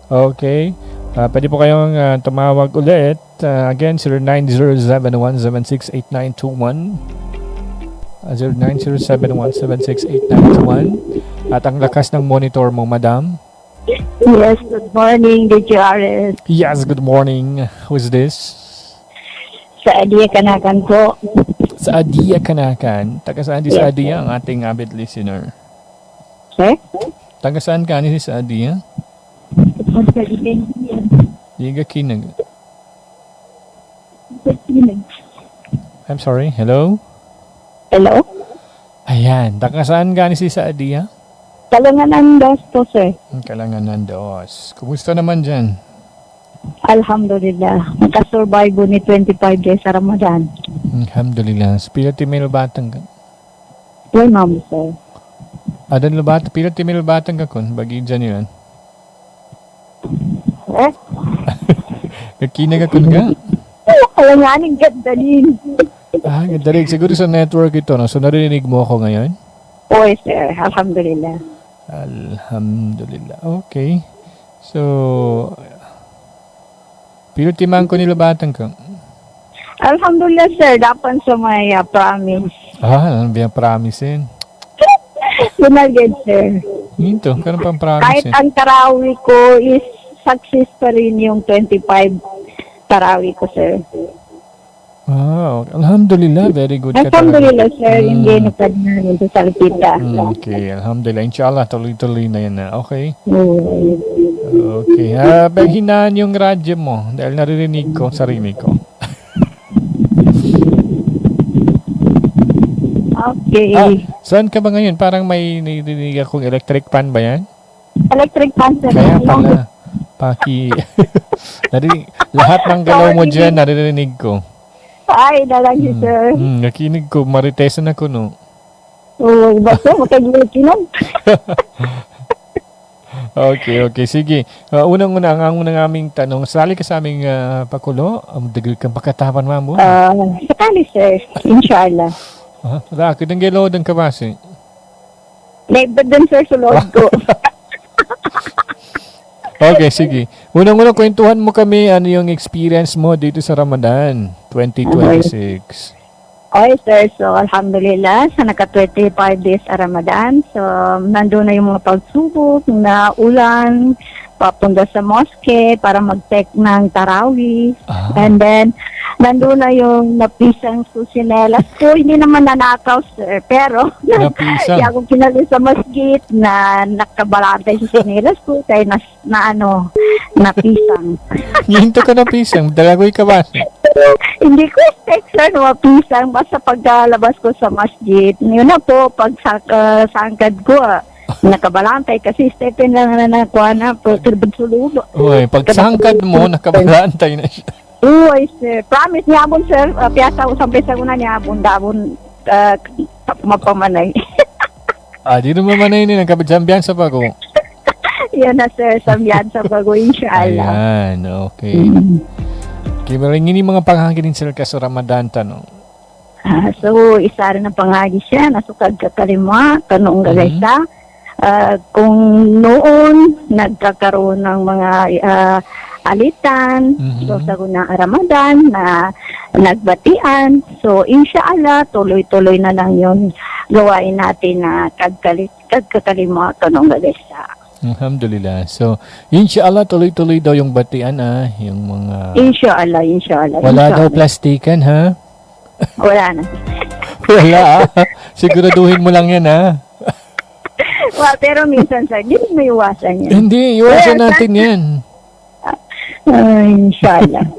Okay. Pwede po kayong tumawag ulit. Again, 0907-176-8921. 0907-176-8921. At ang lakas ng monitor mo, madam? Yes, good morning, DJ RS. Yes, good morning. Who's this? Sa Adia Kanakan po. Sa Adia Kanakan. Taga saan di sa Adia ang ating avid listener? Sir? Taga saan ka ni sa Adia? Liga Kinag. I'm sorry, hello? Hello? Ayan, taga saan ka ni sa Adia? Kalanganan dos po, sir. Kalanganan dos. Kumusta naman dyan? Alhamdulillah. Nakasurvive ni 25 days sa Ramadan. Alhamdulillah. Pila timil batang ka? Well, ma'am, sir. Adan lubat, pila timil batang ka kun? Bagi dyan yun. Eh? Kakina ka kun ka? Kalanganin gadalin. Gadalig. Siguro sa network ito, no? So narinig mo ako ngayon? Oy, sir. Alhamdulillah. Alhamdulillah. Okay. So, pila timang ko nilabatan ka? Alhamdulillah, sir. Dapan sa may promise. Ano ba yung promise? Pinagid, sir. Ito, kano pang promise? Kahit ang tarawih ko is success pa rin yung 25 tarawih ko, sir. Alhamdulillah. Very good ka talaga. Alhamdulillah, sir. Hindi nakadnarin sa salpita. Okay, alhamdulillah. Inshallah, tuloy-tuloy na yan na. Okay? Okay. Hinaan yung radyo mo dahil naririnig ko sarili ko. Okay. Saan ka ba ngayon? Parang may narinig akong electric fan ba yan? Electric fan, sir. Kaya pala. Lahat ng galaw mo dyan, naririnig ko. Ay, dalagi, sir. Nakinig ko. Maritesan ako, no? Oo, basta, makagilig kinom. Okay. Sige. Unang-una, ang aming tanong, sali ka sa aming pakulo? Dagal kang pakatapan, mamo? Sakali, sir. Inshallah. Rakit ang gelo ng kabasi. Naibad din, sir, sulod ko. Okay, sige. Unang-una, kwentuhan mo kami ano yung experience mo dito sa Ramadan 2026. Okay, sir. So, alhamdulillah, sa naka-25 days sa Ramadan. So, nandun na yung mga pagsubok na ulan, papunta sa mosque para mag-take ng tarawih. And then, nandun na yung napisang susinelas ko. Hindi naman nanakaw, sir. Pero, napisang? akong kinali sa masjid na nakabalantay sa susinelas ko. Kaya napisang. Hinto ka napisang? Dalagoy ka ba? Hindi ko expect, sir, na mapisang. Basta pagkalabas ko sa masjid, yun na po, pag sangkad ko, nakabalantay kasi Stephen lang na nakuha na sulubo. Uy, pag sangkad mo, nakabalantay na siya. Uy, sir. Promise niya abon, sir. Piyasa ko sampay sa una niya abon, mapamanay. Di naman manay ni nagkabidsambiyan sa bago. Yan na, sir. Sambiyan sa bago, inshallah. Ayan, okay. Okay, maringin yung mga panghanginin sila ka sa Ramadan tanong. So, isa rin ang pangagi siya, nasukad ka kalima, kanoong gagaysa. Kung noon, nagkakaroon ng mga alitan, so sa gunang Ramadan na nagbatian. So, inshallah, tuloy-tuloy na lang yun gawain natin na kagkakalima, kanoong gagaysa. Alhamdulillah. So, inshallah, tuloy-tuloy daw yung batian, yung mga... Inshallah. Wala daw plastikan, ha? Wala na. Wala, siguraduhin mo lang yan, ha? Well, pero minsan, sir, hindi mo iwasan yan. Hindi, iwasan natin yan. Inshallah.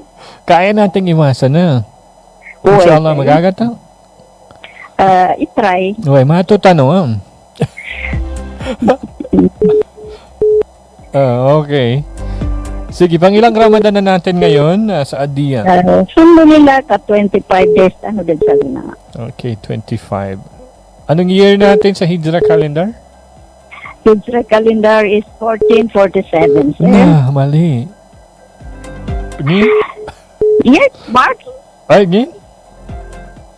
Kaya natin iwasan na. Inshallah, magagata? I-try. Uy, matutanong. Okay. Sige, pangilang Ramadan na natin ngayon sa Adia? Alhamdulillah, ka 25 days, din sa gina. Okay, 25. Anong year natin sa Hijra calendar? Hijra calendar is 1447, sir. Mali. Yes, March. Ay, again?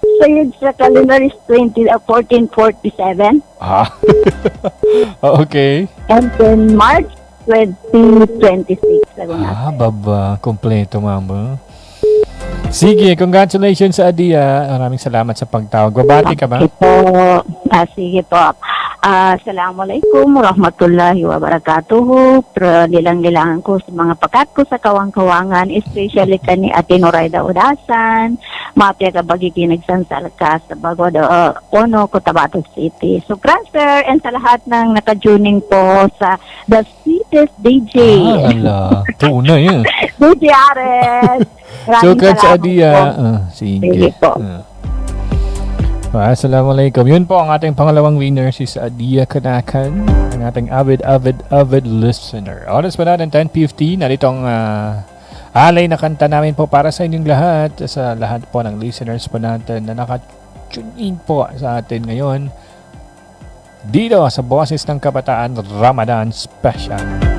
So, Hijra calendar is 1447. Okay. And then March 2026. Baba. Kompleto, mama. Sige, congratulations sa Adia. Maraming salamat sa pagtawag. Babati ka ba? Sige po. Assalamualaikum warahmatullahi wabarakatuh. Nilang-nilangan ko sa mga pakat ko sa kawang-kawangan, especially kani Ate Noraida Udasan, mapya ka bagikinagsansal ka sa Baguado, Ono, Cotabato City. So, sir, and sa lahat ng naka-tuning po sa The Sweetest DJ. Tuna yan. DJ Ares. Sukat sa Adia. Sige po. Assalamualaikum. Yun po ang ating pangalawang winner, si Adia Kanakan, ang ating avid listener. Oras pa natin 10:50. Narito ang alay na kanta namin po para sa inyong lahat, sa lahat po ng listeners po natin na naka-tune in po sa atin ngayon dito sa Boses ng Kabataan Ramadan Special.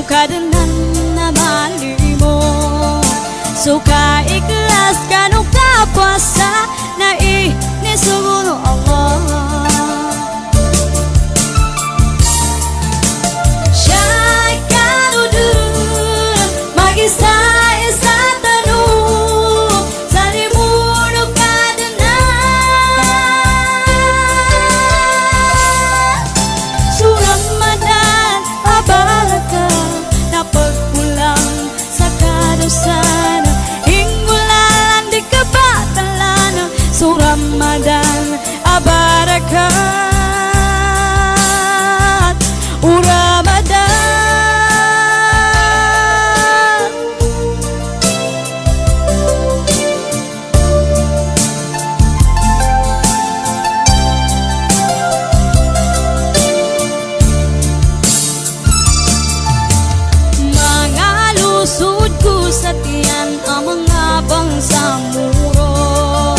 Kadenan na mali mo, so ka-ikhlas ka no kapasa na inisuguro Allah. Siya'y kanudun mag-isa-isa tanong sa limutan. sa muro.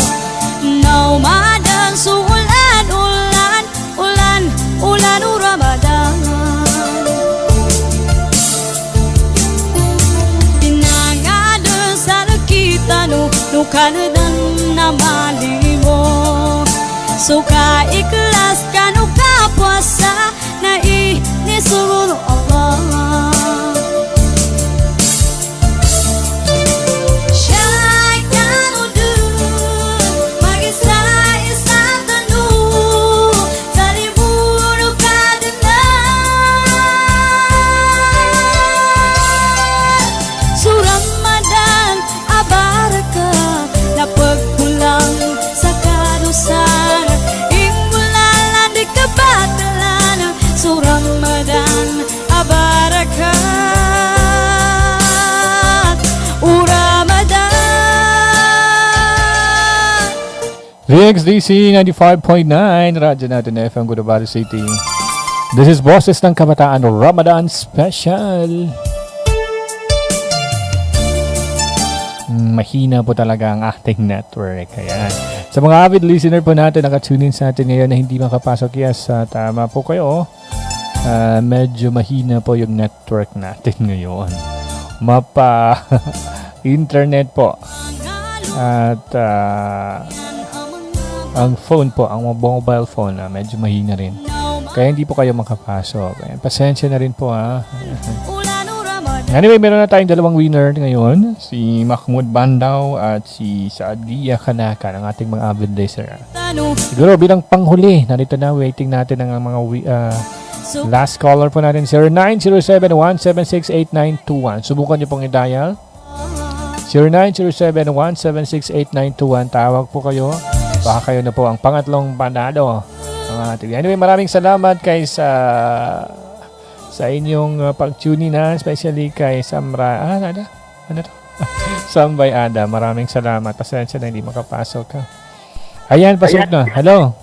Naumadan sa ulan, ulan, ulan, ulan o Ramadan. Pinangadan sa nakita no kanadan na malimo. So ka-ikhlas ka no kapuasa na inisulong Allah. VXDC 95.9 Radyo natin FM Cotabato City. This is Boses ng Kabataan Ramadan Special. Mahina po talaga ang ating network. Ayan. Sa mga avid listener po natin, nakatunin sa atin ngayon na hindi makapasok, yes, tama po kayo. Medyo mahina po yung network natin ngayon. Mapa internet po. At ang phone po, ang mobile phone, medyo mahina rin. Kaya hindi po kayo makapasok. Ayan, pasensya na rin po, ha. Anyway, meron na tayong dalawang winner ngayon. Si Mahmoud Bandaw at si Saadia Kanaka ng ating mga avid listener. Siguro bilang panghuli, narito na, waiting natin ang mga last caller po natin, 0907-176-8921. Subukan niyo pong i-dial. 0907-176-8921. Tawag po kayo. Baka kayo na po ang pangatlong panalo. Anyway, maraming salamat kay sa inyong pag-tune na, especially kay Samra. Ano to? Sambay Ada. Maraming salamat. Pasensya na hindi makapasok ka. Ayan, pasok na. Hello.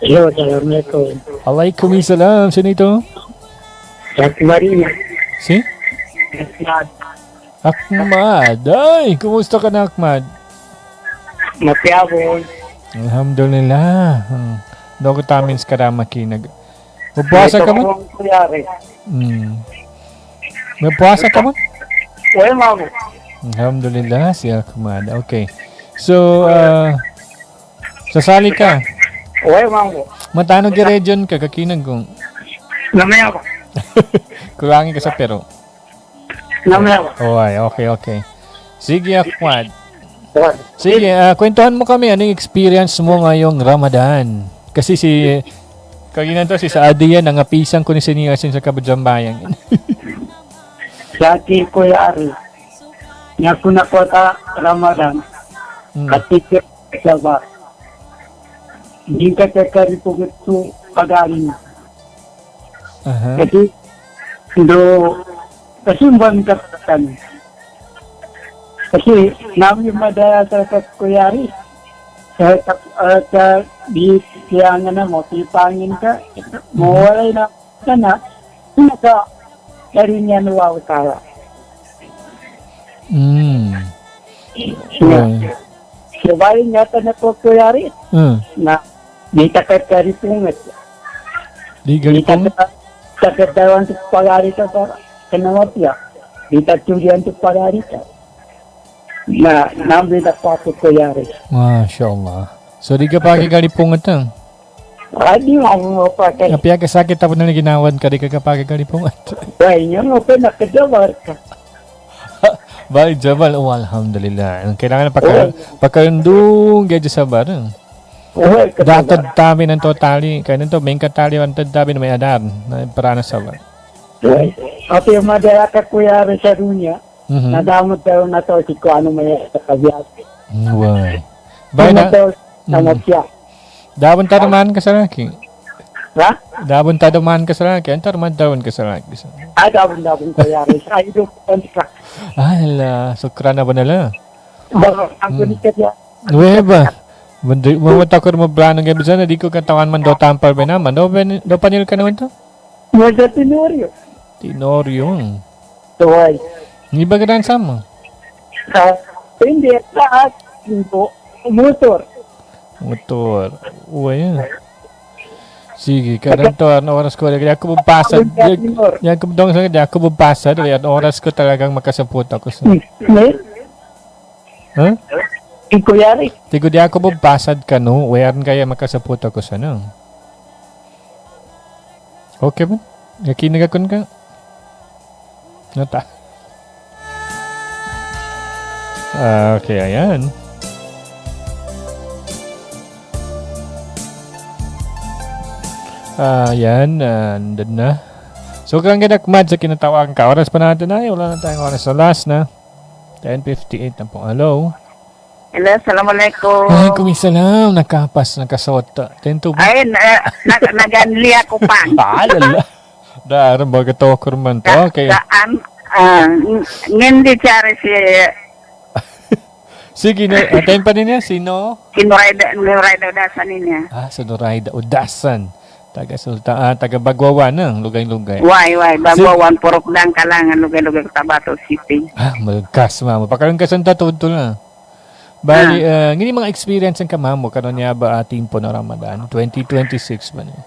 Hello, assalamualaikum. Waalaikumsalam. Sino ito? Marina. Si? Ahmad. Ay, kumusta ka na, Ahmad? Mapiabon. Alhamdulillah. Dogo tamins karamakinag. Magpuasa ka mo? Magpuasa ka mo? Wala mo. Alhamdulillah, si Ahmad. Okay. So, sasali ka? Wala mo. Matano ki region ka, kakinag kong? Namaya ko. Kurangin ka sa pero. Namaya ko. Okay. Sige, Ahmad. Sige, kwentuhan mo kami anong experience mo ngayong Ramadan. Kasi si Saadia nangapisan ko ni siniyasin sa Kabudjambayang. Sa akin Kuya Ari, nga ko na ko ta Ramadan, katikip sa bar. Hindi ka kakaripugit to pag-alin. Kasi buwan ka kami. Kasi namin madaya sa Kuya Ari. Di kiyangan na mo, tipangin ka, mawalay na sana, ka karinya nuwawatara. Sabayin yata na po Kuya Ari, na di takat karipungat. Di galipong? Takat dawan sa pag-ari ka sa kanamapya. Di taturian sa pag-ari ka. Na namin na pato Kuya Ari. Masya Allah. So di ka pa kagalipungat ang? Di mo pa kay. Kapya ka sakit tapos na ginawan ka, di ka pa kagalipungat. Ay, niya mo pa nakadawar ka. Bali Jabal, alhamdulillah. Kailangan na pagkarundong gadyo sa bar. Datad tabi ng totali. Kaya nito, may katali ang tabi na may adar. Para na sa bar. At yung madaya ka Kuya Ari sa dunya, nadamot tayo na to si kung ano may kabiyat. Why? Bye na. Dabon tadaman ka sa laki. Ha? Dabon tadaman ka sa laki. Antar man dawon ka sa laki. Dabon Kuya Ari. Ay, doon ka. Hala, sukra na ba nala? Baka ako ni Kaya. Nueva. Matakor mo branong gabi sana, di ko katawan man do tampal ba naman. Do panil ka naman to? Wala Tenorio. Tenorio. Tuway. Hindi ba ganaan sama? Hindi, sa akin po, motor. Motor. Ayan. Sige, kadang to, ano oras ko, kaya ako bubasa. Yan ko dong sa kaya ako bubasa, kaya oras ko talagang makasapot ako sa. Ha? Iko yari. Tigo di ako bubasad ka no, wayan kaya makasapot ako sa no. Okay ba? Yakinagakon ka? Nata. Okay, ayan. Yan, andun na. So, kung ginakmad sa kinatawag ka, oras pa natin ay, wala na tayong oras. So, last na. 10:58 na po. Hello? Hello, assalamualaikum. Ay, kumisalam. Nakapas, nakasot. 10 to ba? Ay, naganli ako pa. Alala. Dara, baga talker man to. Okay. Saan? Hindi chari si... Sige, atayin pa din niya. Sino? Si Noraida Udasan niya. Sa Noraida Udasan. Taga Bagwawan ng lugay-lugay. Why, Bagwawan, Purokdang, Kalangan, lugay-lugay, Tabato City. Malagkas, mamo. Pagkaroon ka sa tatudto na. Bali, ngini mga experience ang kamamo, karon niya ba ating po na Ramadan? 2026 ba niya?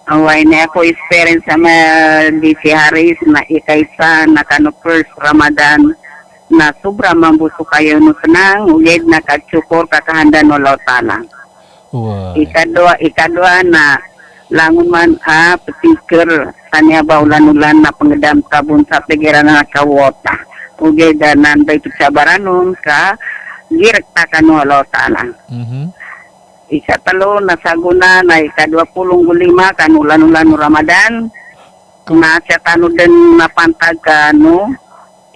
Why na ako experience sa DC Harris na ikaysa na kano first Ramadan na sobra mambuso kayo no senang, ugid na katsukor kakahanda no lautala. Wow. Ikadua na langon man petiker tanya baulan-ulan na pangedam kabun sa pigiran na kawota. Ugay da nanday sabaranun ka direkta kanu lautala. Isa talo nasaguna na ika-25 kanulan-ulan Ramadan. Na siya tanu den napantag kanu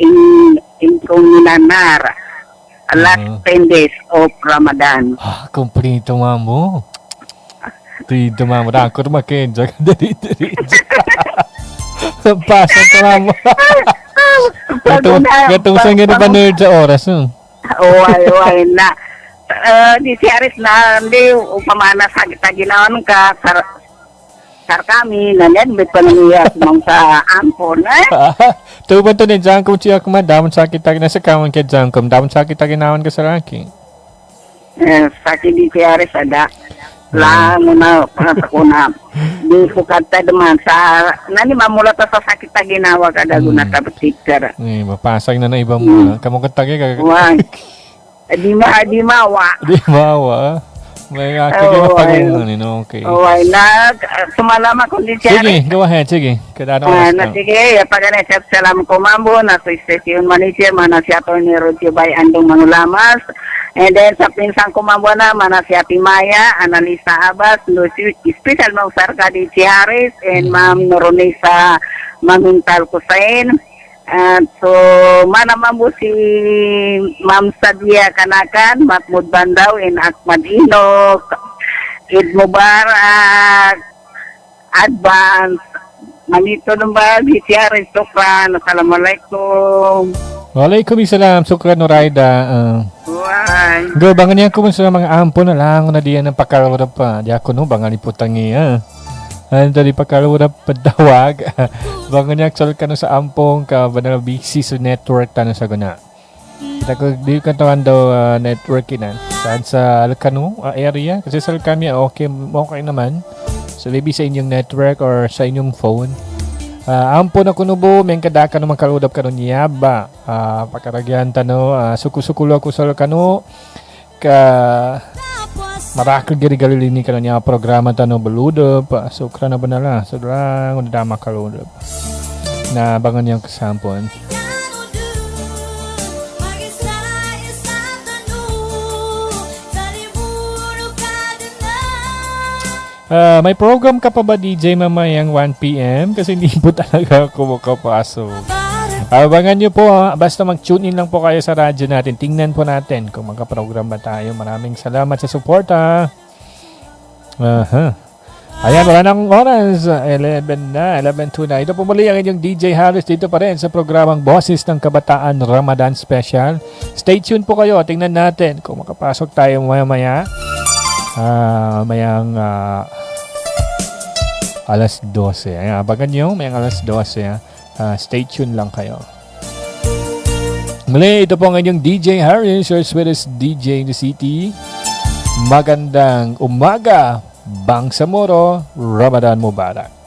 in kuminanar last 10 days of Ramadan. Kumplito mamo. Dito mamo, ako rumakin dyan. Dari. Pasa ito mamo. Gatong sa nga ba nerd sa oras? Uway na. Di si Aris na, hindi upamana sa kita ginawan ka sar kami, nanyan, may panangiyas mong sa ampon, Tuwa to ni Jangkom siya kuma, damon sakit tagi na sa kawan kay Jangkom, damon sakit tagi nawan ka sa raki. Sakit di si Aris ada. Lang na pangatakuna. Di ko kata naman sa nani mamula ta sa sakit ta ginawa kada guna ta betikar. Mapasag na iba mo. Kamu katagi ka. Di mawa. May ako pag-inunin, okay. Na sumalama ko din siya. Sige, go ahead, sige. Sige, pag-anay siya salam ko mambo, na sa station manager, mana siya to ni Rudy Bay Andong Manulamas. And then sa pinsang ko mambo na, mana siya Timaya, Analisa Abbas, special mga sarka di si Harris, and Ma'am Noronisa Mamintal Kusain. So, mana mambo si Ma'am Sadia Kanakan, Mahmud Bandaw, and Ahmad Inok, Eid Mubarak, Advance, manito nung ba, Bisiari, Sukran, Assalamualaikum. Waalaikumsalam, Sukran, Noraida. Go, bangan niya ko sa mga ampo na lang, na diyan ng pakalawara pa. Di ako no, bangan iputang niya. Dari pakalawara padawag. Bangan niya aksal ka no sa ampong ka banal busy sa network tanong sa guna. Kita ko di ka tawan daw network inan. Saan sa Alcano area kasi sa kami okay naman. So maybe sa inyong network or sa inyong phone. Ampo na kuno bo men kada ka no makaludap kanon niya ba. Pakaragyan tano suku-sukulo ako sa Alcano ka marakal giri-giri ni kanon niya programa tano beludop. So krana banala so lang unda makaludap. Na bangan yang kesampun. May program ka pa ba DJ mamayang 1 PM? Kasi hindi po talaga ako makapasok. Abangan nyo po basta mag-tune in lang po kayo sa radyo natin. Tingnan po natin kung magka-program ba tayo. Maraming salamat sa suporta. Ayan, wala nang oras. 11 na, 11:02 na. Ito po muli ang inyong DJ Harris dito pa rin sa programang Boses ng Kabataan Ramadan Special. Stay tuned po kayo. Tingnan natin kung makapasok tayo maya-maya. Mayang alas 12. Ayan, abangan nyo, mayang alas 12. Stay tuned lang kayo. Muli, ito po ang inyong DJ Harris, your sweetest DJ in the city. Magandang umaga, Bangsamoro, Ramadan Mubarak.